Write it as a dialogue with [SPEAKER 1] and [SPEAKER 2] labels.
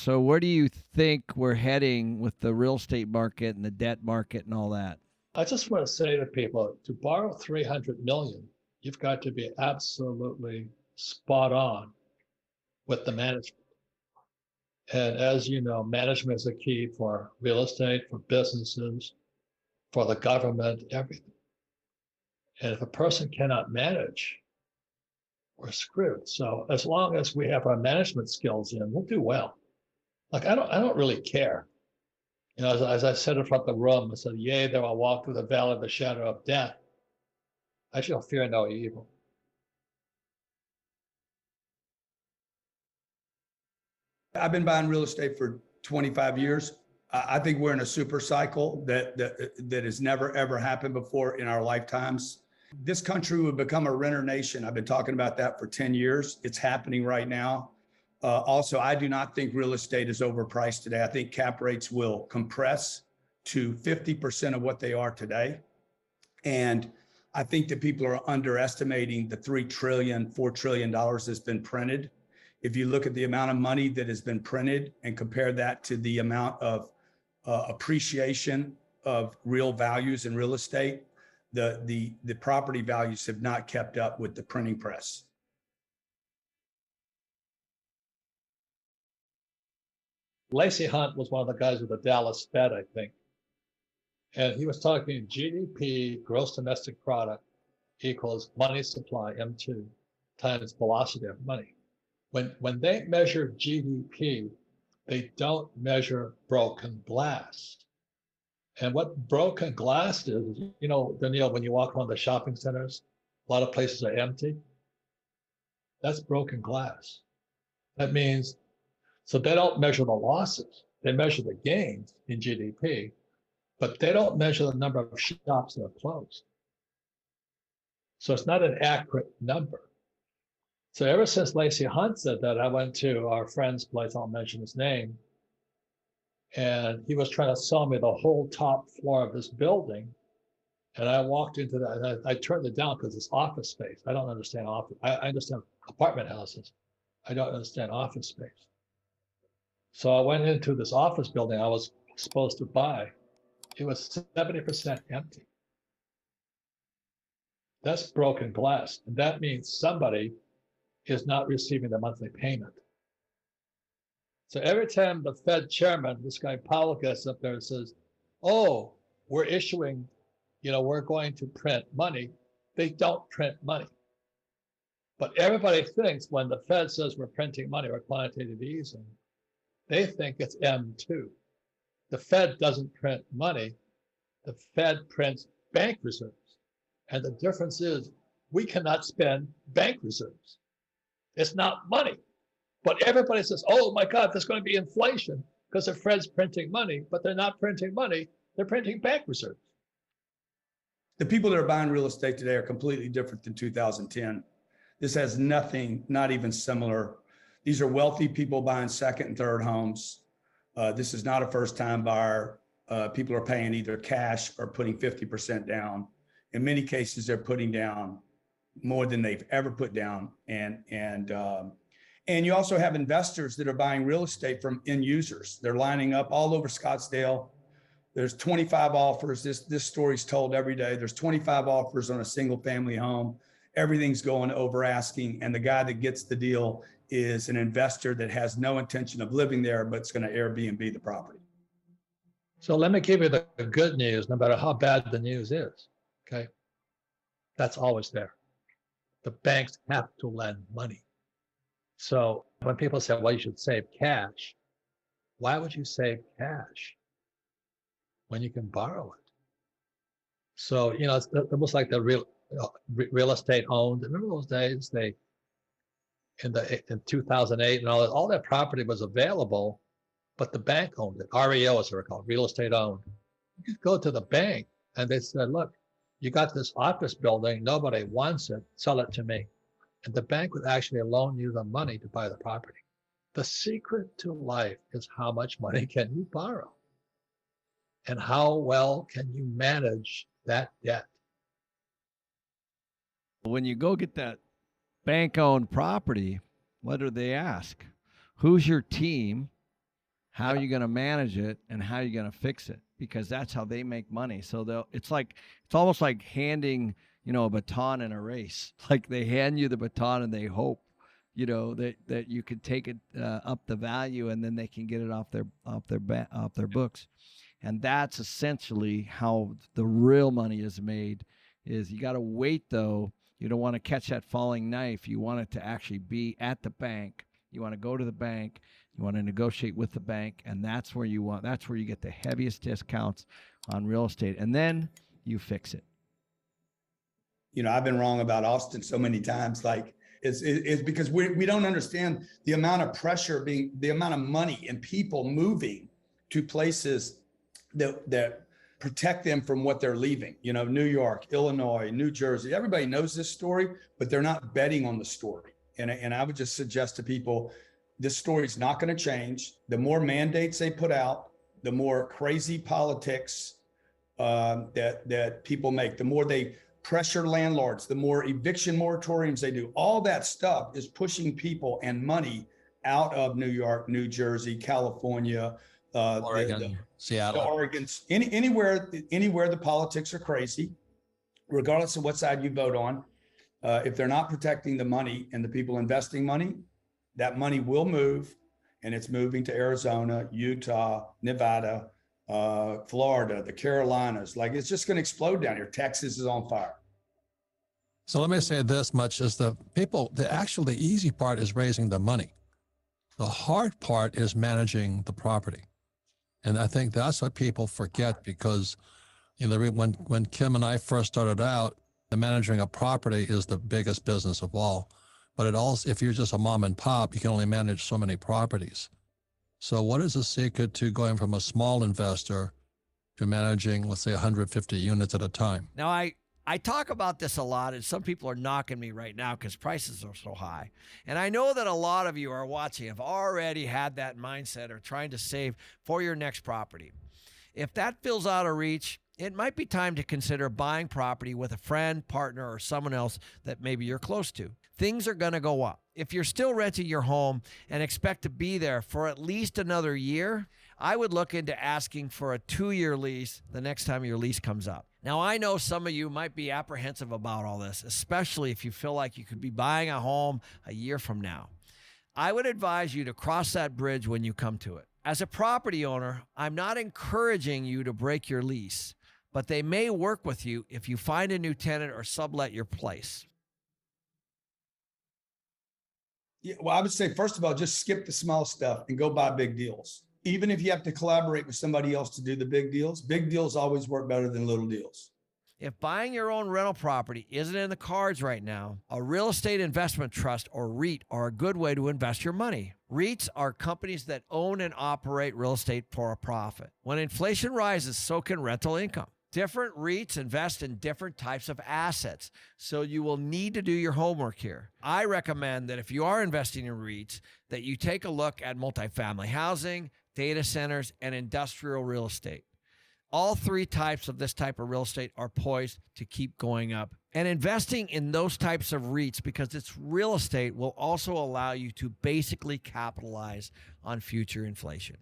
[SPEAKER 1] So where do you think we're heading with the real estate market and the debt market and all that?
[SPEAKER 2] I just want to say to people, to borrow 300 million, you've got to be absolutely spot on with the management. And as you know, management is a key for real estate, for businesses, for the government, everything. And if a person cannot manage, we're screwed. So as long as we have our management skills in, we'll do well. Like I don't really care. You know, as I said in front of the room, I said, yea, though I walk through the valley of the shadow of death, I shall fear no evil.
[SPEAKER 3] I've been buying real estate for 25 years. I think we're in a super cycle that has never, ever happened before in our lifetimes. This country would become a renter nation. I've been talking about that for 10 years. It's happening right now. Also, I do not think real estate is overpriced today. I think cap rates will compress to 50% of what they are today. And I think that people are underestimating the $3 trillion, $4 trillion that's been printed. If you look at the amount of money that has been printed and compare that to the amount of appreciation of real values in real estate, the property values have not kept up with the printing press.
[SPEAKER 2] Lacey Hunt was one of the guys with the Dallas Fed, I think. And he was talking GDP, gross domestic product, equals money supply, M2, times velocity of money. When they measure GDP, they don't measure broken glass. And what broken glass is, you know, Danielle, when you walk around the shopping centers, a lot of places are empty. That's broken glass. That means, so they don't measure the losses. They measure the gains in GDP, but they don't measure the number of shops that are closed. So it's not an accurate number. So ever since Lacey Hunt said that, I went to our friend's place, I'll mention his name, and he was trying to sell me the whole top floor of this building. And I walked into that, and I turned it down because it's office space. I don't understand office. I understand apartment houses. I don't understand office space. So I went into this office building I was supposed to buy. It was 70% empty. That's broken glass. And that means somebody is not receiving the monthly payment. So every time the Fed chairman, this guy Powell, gets up there and says, oh, we're issuing, you know, we're going to print money, they don't print money. But everybody thinks when the Fed says we're printing money or quantitative easing, they think it's M2. The Fed doesn't print money. The Fed prints bank reserves. And the difference is we cannot spend bank reserves. It's not money. But everybody says, oh my God, there's going to be inflation because the Fed's printing money, but they're not printing money, they're printing bank reserves.
[SPEAKER 3] The people that are buying real estate today are completely different than 2010. This has nothing, not even similar. These are wealthy people buying second and third homes. This is not a first-time buyer. People are paying either cash or putting 50% down. In many cases, they're putting down more than they've ever put down. And you also have investors that are buying real estate from end users. They're lining up all over Scottsdale. There's 25 offers. This story's told every day. There's 25 offers on a single family home. Everything's going over asking. And the guy that gets the deal is an investor that has no intention of living there, but it's going to Airbnb the property.
[SPEAKER 2] So let me give you the good news, no matter how bad the news is, okay? That's always there. The banks have to lend money. So when people say, well, you should save cash, why would you save cash when you can borrow it? So, you know, it's almost like the real estate owned. Remember those days? In 2008 and all that property was available, but the bank owned it. REO, as they're called, real estate owned. You could go to the bank and they said, look, you got this office building, nobody wants it, sell it to me. And the bank would actually loan you the money to buy the property. The secret to life is how much money can you borrow? And how well can you manage that debt?
[SPEAKER 1] When you go get that bank-owned property, what do they ask? Who's your team? how
[SPEAKER 2] Yeah.
[SPEAKER 1] are you going to manage it, and how are you going to fix it, because that's how they make money. So it's almost like handing, a baton in a race. Like they hand you the baton and they hope, that you could take it up the value, and then they can get it off their books. And that's essentially how the real money is made. Is you got to wait, though. You don't want to catch that falling knife. You want it to actually be at the bank. You want to go to the bank. You want to negotiate with the bank, and that's where you get the heaviest discounts on real estate, and then you fix it.
[SPEAKER 3] I've been wrong about Austin so many times. Like it's because we don't understand the amount of pressure the amount of money and people moving to places that protect them from what they're leaving. New York, Illinois, New Jersey, everybody knows this story, but they're not betting on the story. And I would just suggest to people, this story is not going to change. The more mandates they put out, the more crazy politics that people make, the more they pressure landlords, the more eviction moratoriums they do. All that stuff is pushing people and money out of New York, New Jersey, California,
[SPEAKER 4] Oregon, Seattle,
[SPEAKER 3] Oregon, anywhere the politics are crazy, regardless of what side you vote on. If they're not protecting the money and the people investing money, that money will move, and it's moving to Arizona, Utah, Nevada, Florida, the Carolinas. Like, it's just going to explode down here. Texas is on fire.
[SPEAKER 4] So let me say this much: is the easy part is raising the money. The hard part is managing the property. And I think that's what people forget, because when Kim and I first started out, the managing a property is the biggest business of all. But it also, if you're just a mom and pop, you can only manage so many properties. So what is the secret to going from a small investor to managing, let's say, 150 units at a time?
[SPEAKER 1] Now, I talk about this a lot, and some people are knocking me right now because prices are so high. And I know that a lot of you are watching have already had that mindset or trying to save for your next property. If that feels out of reach, it might be time to consider buying property with a friend, partner, or someone else that maybe you're close to. Things are going to go up. If you're still renting your home and expect to be there for at least another year, I would look into asking for a 2-year lease the next time your lease comes up. Now, I know some of you might be apprehensive about all this, especially if you feel like you could be buying a home a year from now. I would advise you to cross that bridge when you come to it. As a property owner, I'm not encouraging you to break your lease, but they may work with you if you find a new tenant or sublet your place.
[SPEAKER 3] Yeah, well, I would say, first of all, just skip the small stuff and go buy big deals. Even if you have to collaborate with somebody else to do the big deals always work better than little deals.
[SPEAKER 1] If buying your own rental property isn't in the cards right now, a real estate investment trust or REIT are a good way to invest your money. REITs are companies that own and operate real estate for a profit. When inflation rises, so can rental income. Different REITs invest in different types of assets, so you will need to do your homework here. I recommend that if you are investing in REITs, that you take a look at multifamily housing, data centers, and industrial real estate. All three types of this type of real estate are poised to keep going up. And investing in those types of REITs, because it's real estate, will also allow you to basically capitalize on future inflation.